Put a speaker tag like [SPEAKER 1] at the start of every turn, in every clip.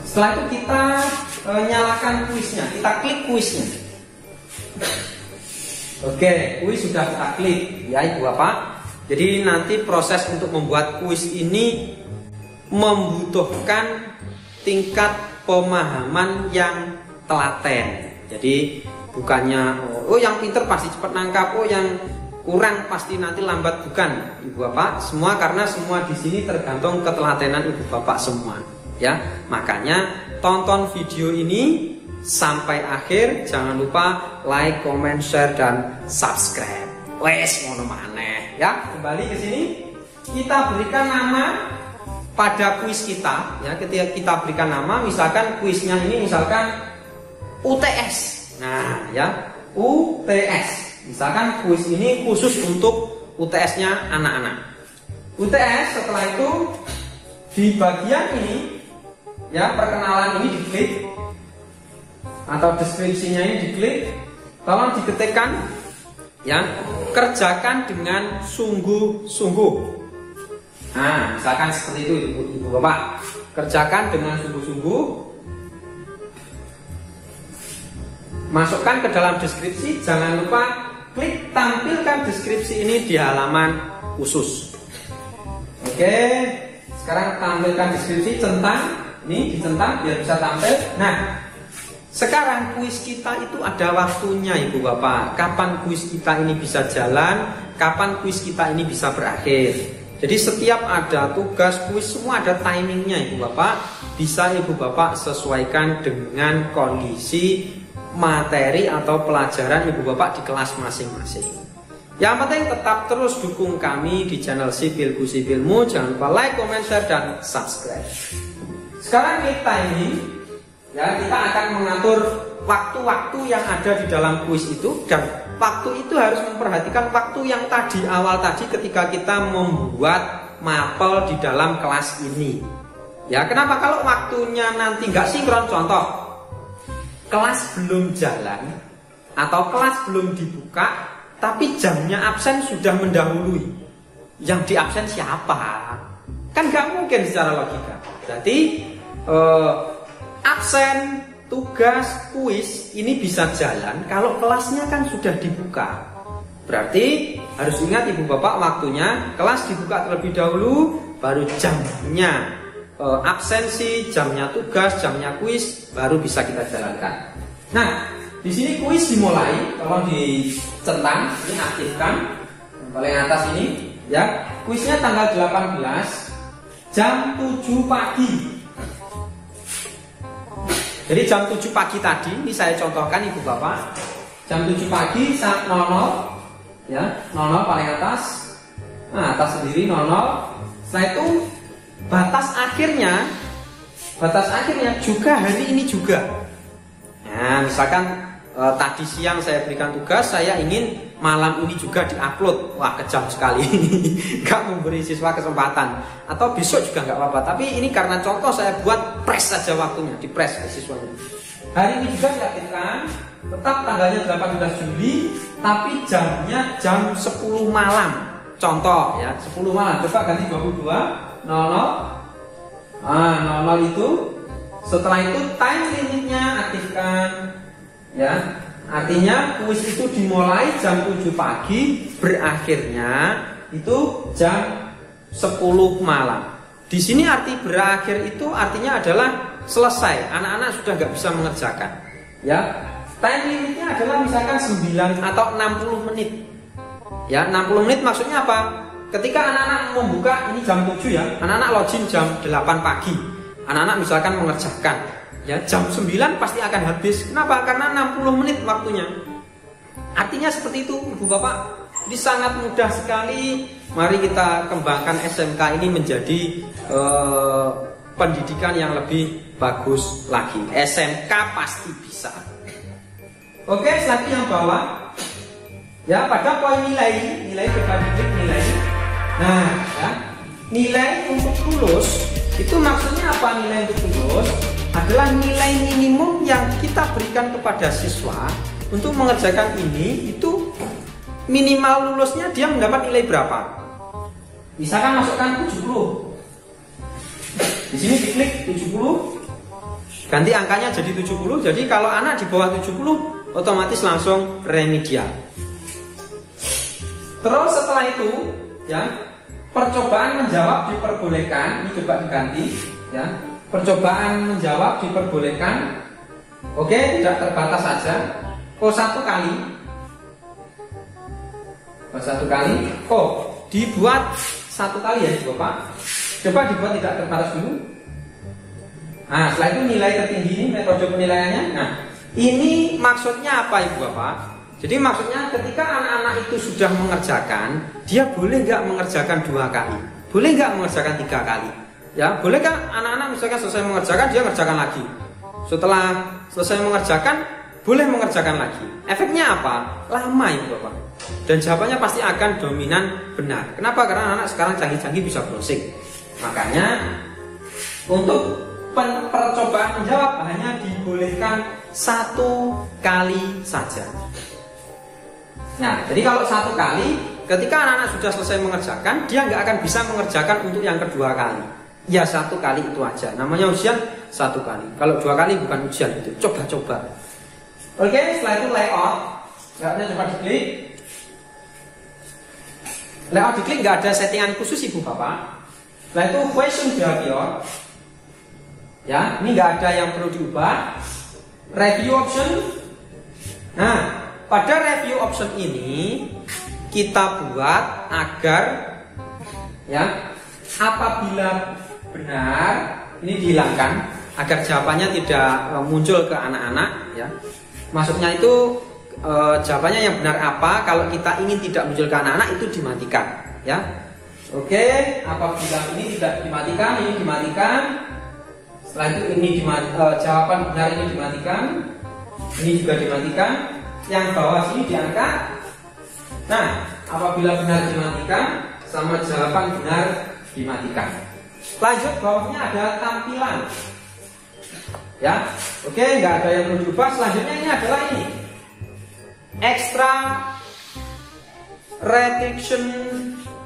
[SPEAKER 1] Setelah itu kita nyalakan kuisnya, kita klik kuisnya. Oke, kuis sudah kita klik ya Ibu Bapak. Jadi nanti proses untuk membuat kuis ini membutuhkan tingkat pemahaman yang telaten. Jadi bukannya oh yang pinter pasti cepat nangkap, oh yang kurang pasti nanti lambat, bukan Ibu Bapak. Semua karena semua di sini tergantung ketelatenan Ibu Bapak semua. Ya, makanya tonton video ini sampai akhir. Jangan lupa like, comment, share dan subscribe. Wes ngono maneh ya. Kembali ke sini, kita berikan nama pada kuis kita ya. Ketika kita berikan nama, misalkan kuisnya ini misalkan UTS. Nah, ya, UTS. Misalkan kuis ini khusus untuk UTS-nya anak-anak. UTS, setelah itu di bagian ini ya, perkenalan ini diklik atau deskripsinya ini diklik. Tolong diketikkan ya, kerjakan dengan sungguh-sungguh. Nah, misalkan seperti itu Ibu Bapak, kerjakan dengan sungguh-sungguh. Masukkan ke dalam deskripsi. Jangan lupa klik tampilkan deskripsi ini di halaman khusus. Oke, sekarang tampilkan deskripsi, centang. Ini dicentang biar bisa tampil. Nah, sekarang kuis kita itu ada waktunya Ibu Bapak. Kapan kuis kita ini bisa jalan, kapan kuis kita ini bisa berakhir. Jadi setiap ada tugas kuis semua ada timingnya Ibu Bapak. Bisa Ibu Bapak sesuaikan dengan kondisi materi atau pelajaran Ibu Bapak di kelas masing-masing. Yang penting tetap terus dukung kami di channel Sipilku Sipilmu. Jangan lupa like, comment, share, dan subscribe. Sekarang kita ini ya, kita akan mengatur waktu-waktu yang ada di dalam kuis itu. Dan waktu itu harus memperhatikan waktu yang tadi, awal tadi ketika kita membuat mapel di dalam kelas ini. Ya, kenapa? Kalau waktunya nanti nggak sinkron, contoh kelas belum jalan atau kelas belum dibuka tapi jamnya absen sudah mendahului, yang di absen siapa? Kan nggak mungkin secara logika. Berarti absen tugas kuis ini bisa jalan kalau kelasnya kan sudah dibuka. Berarti harus ingat Ibu Bapak, waktunya kelas dibuka terlebih dahulu, baru jamnya absensi, jamnya tugas, jamnya kuis baru bisa kita jalankan. Nah, di sini kuis dimulai. Tolong dicentang, ini aktifkan paling atas ini ya. Kuisnya tanggal 18 jam 7 pagi. Jadi jam 7 pagi tadi, ini saya contohkan Ibu Bapak. Jam 7 pagi saat 00 ya, 00 paling atas. Nah, atas sendiri 00. Setelah itu batas akhirnya juga hari ini juga. Nah, misalkan tadi siang saya berikan tugas, saya ingin malam ini juga diupload. Wah, kejam sekali. Nggak memberi siswa kesempatan. Atau besok juga nggak apa-apa. Tapi ini karena contoh saya buat press saja waktunya, di press ke siswanya. Hari ini juga diaktifkan, tetap tanggalnya 18 Juli, tapi jamnya jam 10 malam. Contoh ya, 10 malam. Coba ganti 22 00. Nah, 00 itu. Setelah itu time limitnya aktifkan ya. Artinya kuis itu dimulai jam 7 pagi, berakhirnya itu jam 10 malam. Di sini arti berakhir itu artinya adalah selesai, anak-anak sudah nggak bisa mengerjakan. Ya, time limitnya adalah misalkan 9 atau 60 menit. Ya, 60 menit maksudnya apa? Ketika anak-anak membuka ini jam 7 ya, anak-anak login jam 8 pagi. Anak-anak misalkan mengerjakan. Ya, jam 9 pasti akan habis. Kenapa? Karena 60 menit waktunya. Artinya seperti itu Ibu Bapak. Ini sangat mudah sekali. Mari kita kembangkan SMK ini menjadi pendidikan yang lebih bagus lagi. SMK pasti bisa. Oke, selanjutnya yang bawah. Ya, pada poin nilai kita klik nilai. Nah, ya, nilai untuk lulus itu maksudnya apa? Nilai untuk lulus adalah nilai minimum yang kita berikan kepada siswa untuk mengerjakan ini. Itu minimal lulusnya dia mendapat nilai berapa? Misalkan masukkan 70. Di sini diklik 70. Ganti angkanya jadi 70. Jadi kalau anak di bawah 70 otomatis langsung remedial. Terus setelah itu ya, percobaan menjawab diperbolehkan. Ini coba diganti ya. Percobaan menjawab diperbolehkan. Oke, tidak terbatas saja. Oh, 1 kali. Oh, 1 kali. Oh, dibuat 1 kali ya, Bapak. Coba dibuat tidak terbatas dulu. Nah, setelah itu nilai tertinggi ini metode penilaiannya. Nah, ini maksudnya apa, Ibu Bapak? Jadi maksudnya ketika anak-anak itu sudah mengerjakan, dia boleh nggak mengerjakan 2 kali? Boleh nggak mengerjakan 3 kali? Ya, boleh kan anak-anak misalkan selesai mengerjakan, dia mengerjakan lagi. Setelah selesai mengerjakan, boleh mengerjakan lagi. Efeknya apa? Lama, Ibu Bapak. Dan jawabannya pasti akan dominan benar. Kenapa? Karena anak sekarang canggih-canggih bisa browsing. Makanya untuk percobaan menjawab hanya dibolehkan 1 kali saja. Nah, jadi kalau 1 kali, ketika anak-anak sudah selesai mengerjakan, dia nggak akan bisa mengerjakan untuk yang kedua kali. Ya 1 kali itu aja. Namanya ujian 1 kali. Kalau 2 kali bukan ujian, itu coba-coba. Oke, setelah itu layout. Layoutnya coba diklik. Layout diklik nggak ada settingan khusus, Ibu Bapak. Setelah itu question behavior. Ya, ini nggak ada yang perlu diubah. Review option. Nah, pada review option ini kita buat agar ya, apabila benar ini dihilangkan agar jawabannya tidak muncul ke anak-anak ya. Maksudnya itu jawabannya yang benar apa, kalau kita ingin tidak muncul ke anak-anak itu dimatikan ya. Oke, apabila ini tidak dimatikan, ini dimatikan. Setelah itu ini jawaban benar ini dimatikan. Ini juga dimatikan. Yang bawah sini diangkat. Nah, apabila benar dimatikan, sama jawaban benar dimatikan. Lanjut, bawahnya ada tampilan. Ya, oke, nggak ada yang perlu diubah. Selanjutnya ini adalah ini, extra restriction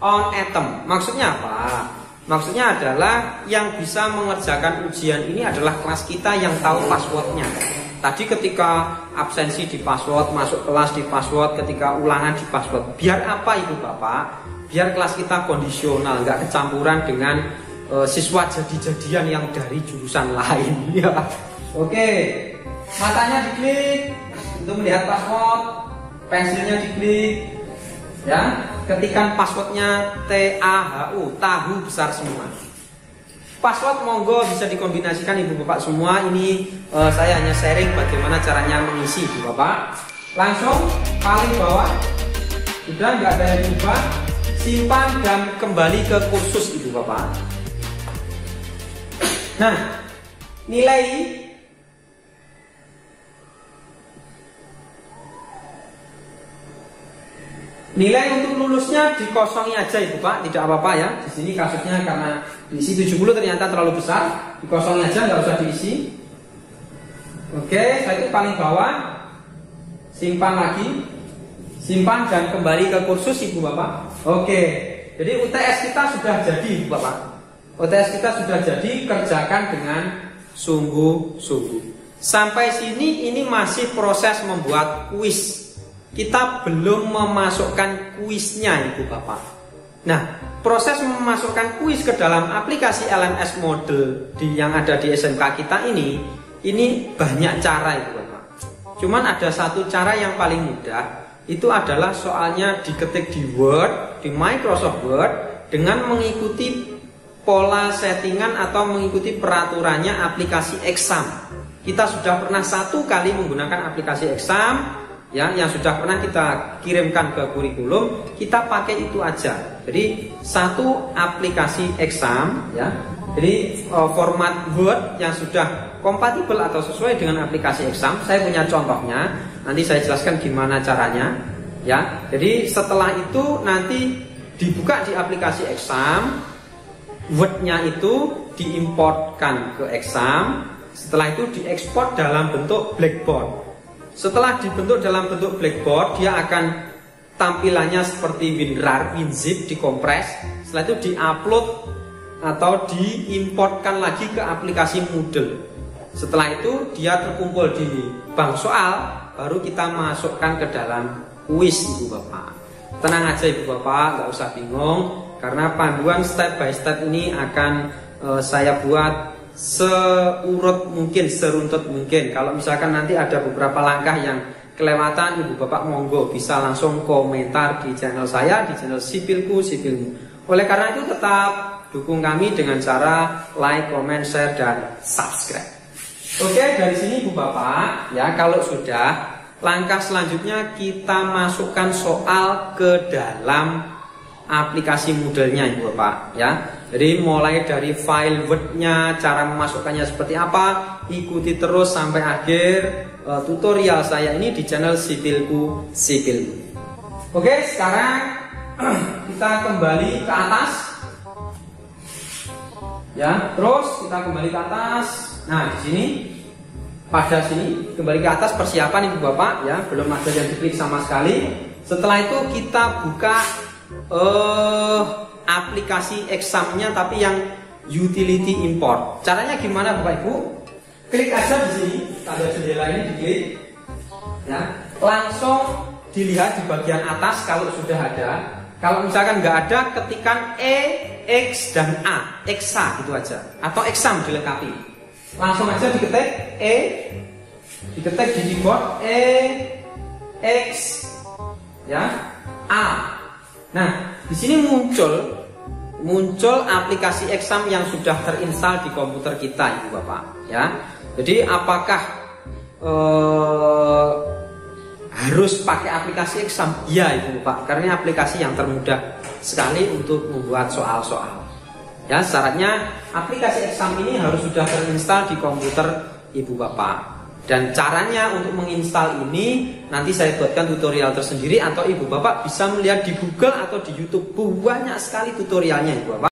[SPEAKER 1] on atom. Maksudnya apa? Maksudnya adalah yang bisa mengerjakan ujian ini adalah kelas kita yang tahu passwordnya. Tadi ketika absensi di password, masuk kelas di password, ketika ulangan di password. Biar apa Ibu Bapak? Biar kelas kita kondisional, nggak kecampuran dengan siswa jadi-jadian yang dari jurusan lain. Ya. Oke, matanya diklik untuk melihat password, pensilnya diklik. Ya, ketikan passwordnya TAHU, tahu besar semua. Password monggo bisa dikombinasikan Ibu Bapak semua. Ini saya hanya sharing bagaimana caranya mengisi Ibu Bapak. Langsung paling bawah, sudah nggak ada yang diubah. Simpan dan kembali ke kursus Ibu Bapak. Nah, nilai untuk lulusnya dikosongi aja Ibu Pak, tidak apa-apa ya. Di sini kasusnya karena diisi 70 ternyata terlalu besar, dikosongi aja, nggak usah diisi. Oke, setelah itu paling bawah, simpan lagi, simpan dan kembali ke kursus Ibu Bapak. Oke, jadi UTS kita sudah jadi Ibu Bapak. UTS kita sudah jadi, kerjakan dengan sungguh-sungguh. Sampai sini ini masih proses membuat kuis. Kita belum memasukkan kuisnya Ibu Bapak. Nah, proses memasukkan kuis ke dalam aplikasi LMS model yang ada di SMK kita ini banyak cara Ibu Bapak. Cuman ada satu cara yang paling mudah, itu adalah soalnya diketik di Word, di Microsoft Word dengan mengikuti pola settingan atau mengikuti peraturannya aplikasi exam. Kita sudah pernah 1 kali menggunakan aplikasi exam. Ya, yang sudah pernah kita kirimkan ke kurikulum, kita pakai itu aja. Jadi 1 aplikasi exam ya. Jadi format Word yang sudah kompatibel atau sesuai dengan aplikasi exam. Saya punya contohnya, nanti saya jelaskan gimana caranya ya. Jadi setelah itu nanti dibuka di aplikasi exam, Word-nya itu diimportkan ke exam. Setelah itu diekspor dalam bentuk blackboard. Setelah dibentuk dalam bentuk blackboard, dia akan tampilannya seperti WinRAR, WinZip, dikompres. Setelah itu diupload atau diimportkan lagi ke aplikasi Moodle. Setelah itu dia terkumpul di bank soal, baru kita masukkan ke dalam kuis Ibu Bapak. Tenang aja Ibu Bapak, nggak usah bingung, karena panduan step by step ini akan saya buat seurut mungkin, seruntut mungkin. Kalau misalkan nanti ada beberapa langkah yang kelewatan, Ibu Bapak monggo bisa langsung komentar di channel saya, di channel Sipilku Sipilmu. Oleh karena itu tetap dukung kami dengan cara like, comment, share, dan subscribe. Oke, dari sini Ibu Bapak, ya kalau sudah, langkah selanjutnya kita masukkan soal ke dalam aplikasi Moodle-nya Ibu Bapak, ya. Jadi mulai dari file Word-nya, cara memasukkannya seperti apa, ikuti terus sampai akhir tutorial saya ini di channel Sipilku Sipilmu. Oke, sekarang kita kembali ke atas, ya. Terus kita kembali ke atas. Nah, di sini, pada sini kembali ke atas persiapan Ibu Bapak, ya. Belum ada yang diklik sama sekali. Setelah itu kita buka aplikasi examnya, tapi yang utility import. Caranya gimana Bapak Ibu? Klik aja di sini, tanda jendela ini diklik, ya. Langsung dilihat di bagian atas kalau sudah ada. Kalau misalkan nggak ada, ketikkan E, X, dan A, EXA gitu aja, atau exam dilengkapi. Langsung aja diketik E, diketik di keyboard E, X, ya, A. Nah, di sini muncul aplikasi exam yang sudah terinstal di komputer kita, Ibu Bapak, ya. Jadi apakah harus pakai aplikasi exam? Iya Ibu Bapak, karena aplikasi yang termudah sekali untuk membuat soal-soal. Ya, syaratnya aplikasi exam ini harus sudah terinstal di komputer Ibu Bapak. Dan caranya untuk menginstal ini nanti saya buatkan tutorial tersendiri, atau Ibu Bapak bisa melihat di Google atau di YouTube, banyak sekali tutorialnya Ibu Bapak.